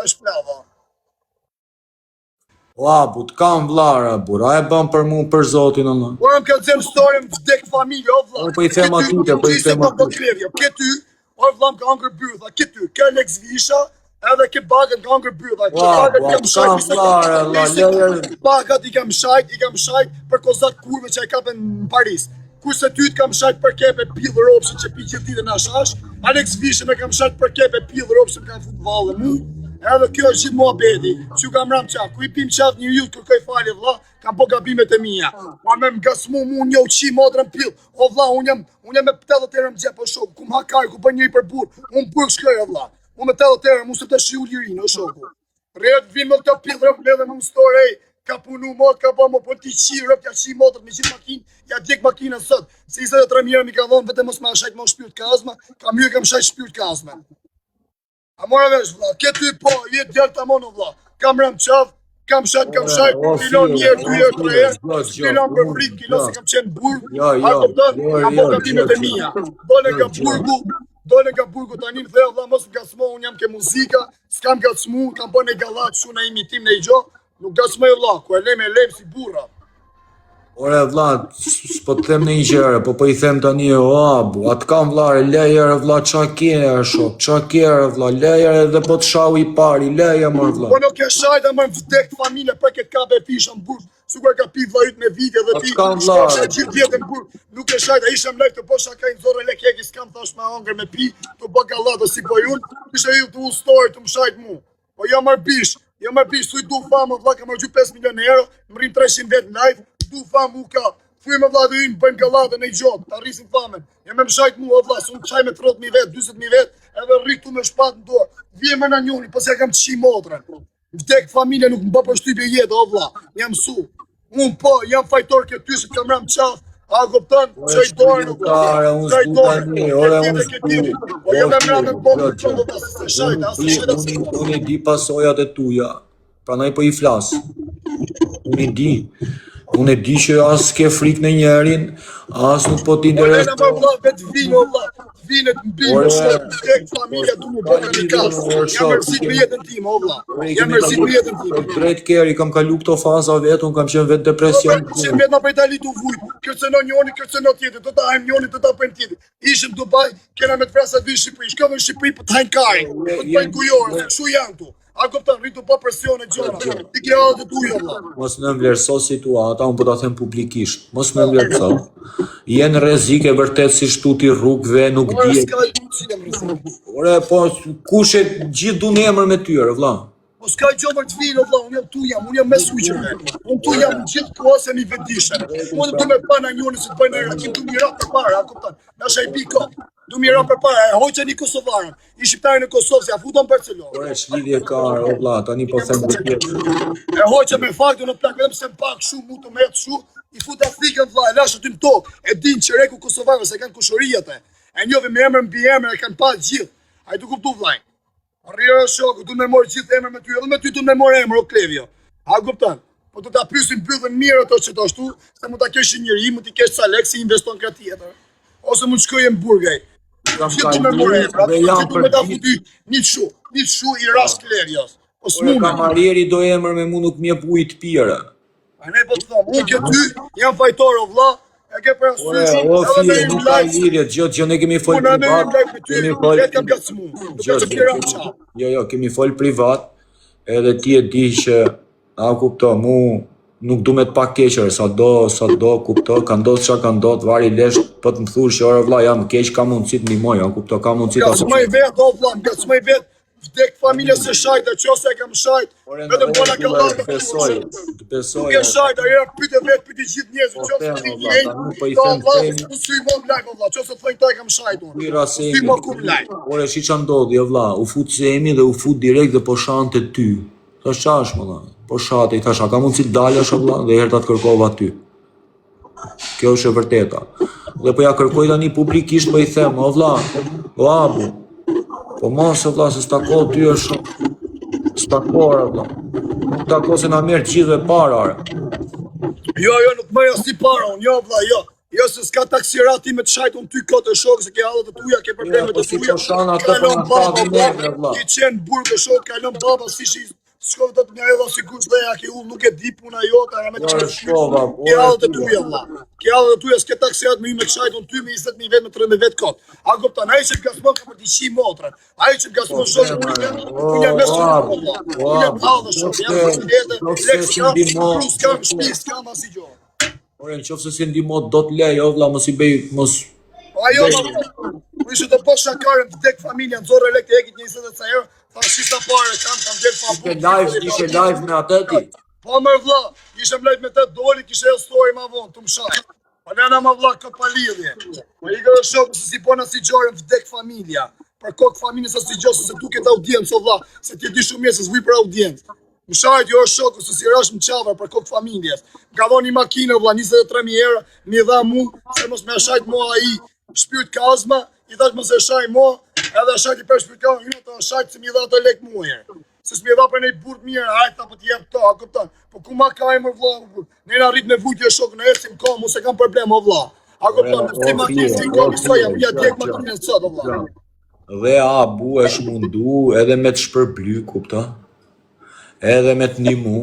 është plava. Ua, bu, t'kam vlara, bura, e bën për mu, për zotin, Allah. Po më ka zem story më vdek familje, o vlla. Po i them atyre, po i them atyre. Këty, o vlla më ka ngër byrtha, këty, ka Lex Visha, edhe ke bagët nga ngër byrtha. Ua, t'kam vlara, Allah, bagat i kam shajt për kozat kurve që e kapen në Paris. Kurse ty t'kam shajt për kepe pillë ropshin që pi që ditë në ashash, Alex Visha me kam shajt për kepe pillë ropshin ka futball dhe mu. Edhe kjo është gjithë muhabeti, që kam ram qaf, ku i pim qaf një jutë kërkoj falje vlla, kam po gabimet e mija. Ma me m'gasmu mu një uqi modrën pil, o vlla, unë jam me 80 erë më gjepo shoku, ku m'hakaj, ku bën njëri për burë, unë burë shkoj o vlla. Unë me 80 erë, mu se të shiu lirinë o shoku. Rejët vinë me këto pil, rëp ledhe më store, ka punu mod, ka ba më po ti qi, rëp ja qi modrët me gjithë makinë, ja djek makinën sot. Se 23 mirë mi ka dhonë, vete mos me shajt më shpirt kazma, ka mirë kam shajt shpirt kazma. A mora vesh vlla, këty po, jetë djalë ta mono vlla. Kam ram qaf, kam shajt, kilon njerë, 2 herë, 3 herë, kilon për frit, kilon se kam qenë burg, a këtën, kam po gabimet e mija. Dole nga burgu tani më theu vlla mos gasmo, unë jam ke muzika, s'kam gasmu, kam po në gallat, shu në imitim në i gjo, nuk gasmoj vlla, ku e lem si burra. Ore vlla, s'po të them në një gjere, po i them tani o abu, atë kam vllare, lejere vlla, qa kere shok, qa kere vlla, lejere dhe po të shau i pari, leje mër vlla. Po nuk e shajt e më vdek familje për këtë kabe pisha më burg, sukur ka pi vllarit me vite dhe ti, shkoshe gjithë vjetën burg, nuk e shajt e ishem lejt të po shaka i nëzore le keki, s'kam thash me hangër me pi, të bo gallatë si po jun, ishe ju të ustori të më shajt mu, po jam arbish, su i du famë vlla, kam argju 5 milion euro, më rrim 300 vet në live, du famë u ka, fuj me vladë inë, bëjmë gallatë në i gjotë, ta rrisin famen, jam e më shajt mu o vlla, su në qaj me 30.000 vet, 20.000 vet, edhe rritu me shpat në dorë, vje me në njoni, pas ja kam të shi motrën, vdek familje nuk më bë për shtypje jetë o vlla, jam su, unë po, jam fajtor këtë se kam ram qaf, a goptan, që i dorë nuk që i dorë, po jam e mra me bërë në qëllë dhe se shajt, asë shajt asë shajt. Unë i di pasojat e tuja, pranaj po i flasë, unë e di që asë s'ke frik në njerin, asë nuk po t'interes. Po lena më vetë vino vla, vinet mbinë, shkët, tek familja du mu bëka një kasë, jam mërësit me jetën tim, o vla, jam mërësit me jetën tim. Drejt keri, kam kalu këto faza vetë, unë kam qenë vetë depresion. Qenë vetë në pejtali të vujtë, kërceno njoni, kërceno tjetër, të ta hajmë njoni, të ta pëjmë tjetër. Ishëm Dubai, kena me të frasat vi Shqipëri, shkove në Shqipëri për të hajnë kari, për të bëjnë kujore, se këshu janë tu. A këpëtan, rritu pa presion e gjona, ti ke adhe të tuja, vla. Mos në vlerëso situata, unë po ta them publikisht, mos në vlerëso. Jenë rrezik e vërtet si shtuti rrugëve, nuk di. Ore, po, kush e gjithë du në emër me tyre, vla. Po s'ka i gjomër të vinë, vla, unë jam me suqërve. Unë tu jam gjithë kohës e mi vedishën. Unë du me pa në njënë se të bëjnë e rakim, du mira për para, a këpëtan, nasha i biko. Du mira për para, e hoqën i Kosovarën, i shqiptarën e Kosovë, se a futon Barcelona. Ore, shlidhje ka, o vla, tani po them për tjetë. E hoqën me faktu në plak, vedem se më pak shu, mu të metë shu, i fut Afrikën vla, e lashë aty në tokë, e din që reku Kosovarën, se kanë kushurijate, e njove me emër mbi emër, e kanë pa gjithë, a i du kuptu vlajnë. Rrë shoku, du me morë gjithë emër me ty, edhe me ty du me morë emër, o Klevjo. A kuptan? Po të ta pysin byllën mirë ato që të ashtu, se mu ta kesh njëri, mu ti kesh Salek, si investon kra tjetër. Ose mu të shkoj e më burgaj. Gjithë du me morë emër, gjithë du me ta futi një shu i ras Klevjos. O s'mune. Kamarjeri do emër me mu nuk mje ujë të pire. A ne po të thamë, unë kjo ty, jam fajtor o vla, e ke për asysh, edhe me im live, gjë ne kemi fol privat, jo, kemi fol privat, edhe ti e di që, a kupto, mu nuk du me të pak keqër, sa do, kupto, ka ndodh qa ka ndodh, vari lesh, po të më thush që ore vla, jam keq, ka mundësit një moj, a kupto, ka mundësit asë. Gacmaj vet, o vla, gacmaj vet, vdek familja se shajt, e qose e kam shajt, vetëm bona ka latë të besoj. Nuk e shajt, a jera pyte vetë, pyte gjithë njëzë, qose të një njëjnë, ta vla, u sy më lajk, o vla, qose të thëjnë ta e kam shajt, u sy më kum lajk. Ore, shi qa ndodhi, o vla, u fut Semi dhe u fut direkt dhe po shante ty. Thash qash, më dha, po shate, i thash, a ka mundë si dalja, vla, dhe herë ta të kërkova ty. Kjo është e vërteta. Dhe po ja kërkoj tani publikisht, po i them, o vla, o abu, po mos e vla, se s'tako ty është shumë, s'tako e vla, s'tako se na merë gjithve para, are. Jo, nuk merë as ti para unë, jo vla, jo, Jo se s'ka taksirati me të shajt unë ty kote shokë, se ke halët të tuja, ke problemet po të si tuja. po shanë atë për Kalon në baba, shtatë metra, vlla. ki qenë burë të shokë, kalon baba, si shi, shkove të të mja edhe si kush dhe ja ki ullë, nuk e di puna jota, ja me të qenë shkova, ke halët të tuja, vlla. Ke halët të tuja, s'ke taksirat me ju me të shajt unë ty me 20.000 vetë, me 30 vetë kote. A kupton, ai që t'gasmon ka për t'i qi motrën, ai që t'gasmon shokë, unë jam me shokë, vlla. Unë jam halë dhe shokë, jam për jetë, lek s'kam, shpi s'kam asi gjohë. Ore, në qofë se si ndimot do t'lej, o vlla, mos i bej, mos... Ajo, më ishte të bësh shakarën të dek familja, në zorë elekte ekit 20 ca herë, tha shisa pare kam del fa Ishe live me atë ti? Po mërë vlla, ishe mlejt me të doli, kishe e story ma vonë, të më shakë. Po nena ma vlla këtë pa lidhje. Po i gërë shokë se si pona si gjorën të dek familja. Për kokë familje se si gjosë se duket audiencë, o vlla, se ti di shumë mirë se s'vuj për audiencë. Më shajt jo është shokë, se si rash më qavër për kokë familjes. Ka dho një makinë, vlla, 23.000 euro, mi dha mu, se mos me shajt mua ai shpyrt kazma, i thash mos e shaj mua, edhe shajt i për shpyrt kazma, ju të shajt se mi dha të lek mujer. Se s'mi dha për nej burë mirë, hajta për t'jep ta, a këptan. Po ku ma ka e më vlla, nena rrit me vujtje shokë në esim ka, mu se kam problem, o vlla. A këptan, në si makinë si ka, misoj, jam ja djek makinën sot, o vlla. Dhe abu është mundu edhe me të shpërbly, kupta? Edhe me të nimu,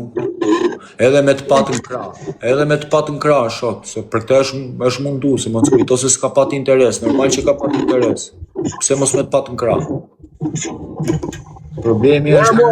edhe me të patën krah, edhe me të patën krah, shok, se për këtë është mundu, se mos kujto se s'ka pat interes, normal që ka pat interes, pse mos me të patën krah? Problemi është...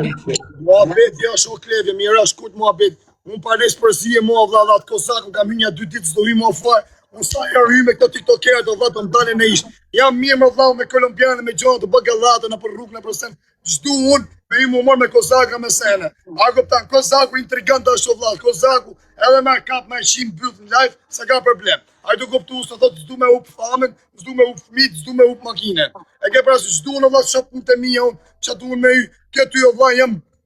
Muhabeti është o klevje, mira është kurt muhabet, unë pares përzije mua vlla dhe atë kozakun, kam hynja 2 ditë s'do hy mua farë, unë sa herë hy me këto tiktokerët o vlla të mdale në ishtë, jam mirë më vlla me kolombianë, me gjonë të bë gallatën, në për rrugën e përsen, gjdu unë, me i mu mërë me kozaka me sene. A këptan, kozaku intrigant është o vlla, kozaku edhe me kap me shim byth në live, se ka problem. A i du kuptu, se thot, zdu me up famen, zdu me up fmit, zdu me up makine. E ke prasë, zdu në vlla shop punë të mija, unë, që du me ju, këtu o vlla,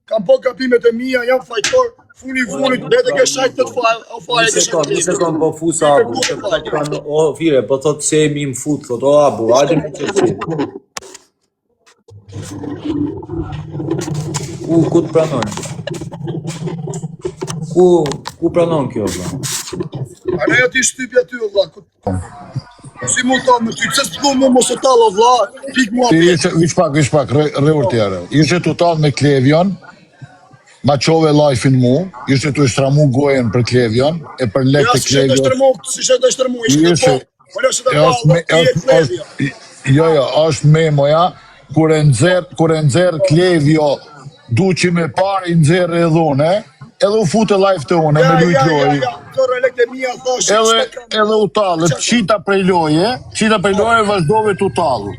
kam po gabimet e mija, jam fajtor, funit, bete ke shajt të të fajt, Një sekund, po fusa abu, se kanë, o fire, po thot se mi më fut, thot, o abu, hajde me që si. Ku të pranon? Ku pranon kjo, vlla? A ne jo ti shtypja ty, o vlla, si mu ta me ty, pëse s'plu mu mos e talë, o vlla, pik mua Ti vish pak, rreur tjere. Ishe total me Klevion, ma qove lajfin mu, ishe tu shtramu gojen për Klevion, e për lek të Klevion. Si shetë shtërmu, ishte të po, po nëse të po, ti e Klevio. Jo, është memoja, kur e nxerr Klevio, duqi me parë i nxerr e dhune, edhe u fute live të une, me lujt lojë. Zorë elekte mija, thoshe, Edhe u talët, qita prej loje, vazhdove të talë.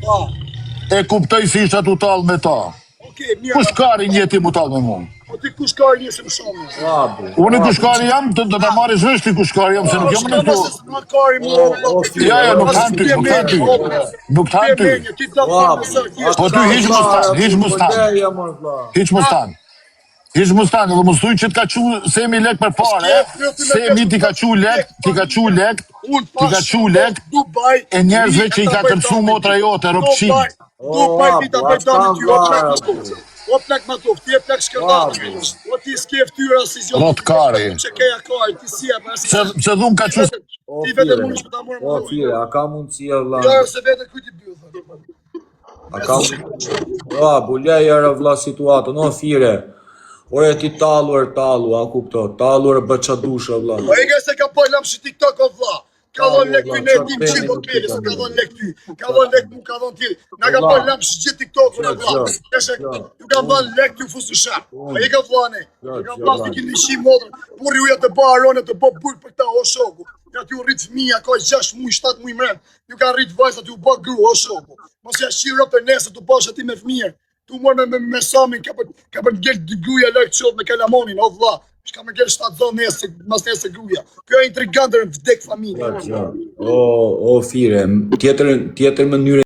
E kuptoj si isha të talë me ta. Kush kari njeti mu talë me mu? Po ti kush kari njëse më shumë? Unë kush kari jam, të ta marrë zhështi kush kari jam, se nuk jam në këtu. Ja, nuk kanë ty. Nuk kanë ty. Po ty hiq mustan. Hiq mustan, edhe më thuj që t'ka qu semi lek për pare, semi ti ka qu lek, e njerëzve që i ka kërcu motra jote, ropqin. Dubaj vita për dame ty, o plak matuf, ti e plak shkërdatë, o ti s'ke ftyra si zjo, që keja kari, ti si e për Se dhun ka qu... ti vete mund që ta morë më O, fire, a ka mundësia, vlla? Jo, se vete kujti bjullë. A ka mundësia? O, bulej era vlla situatën, o, fire. Ore ti talu, a kupto, talu bë qa dusha, vlla. Po e nga se ka pojlam shi TikTok o vlla. Ka dhon lek ty, ne tim qilë do keli, se ka dhon lek ty. Ka dhon lek mu, ka dhon tjeri. Na ka pojlam shi gjithë TikTok o vlla. Ju ka dhon lek ty fusu shak. Po i ka vlane. I ka vlas të kini shi modrë. Puri uja të ba arone të bë burë për ta o shoku. Ja t'ju rrit fëmija, ka 6 muj, 7 muj mrend. Ju ka rrit vajsa t'ju bë gru o shoku. Mos ja shiro për nesë t'u bash ati me fëmijër. Tu mor me samin, ka për ngell dy gruja lërë qovë me kalamonin, o vlla. Shka me ngell 7 zonë nesë, mas nesë gruja. Kjo e intrigantër në vdek familje. O, fire, tjetër mënyrë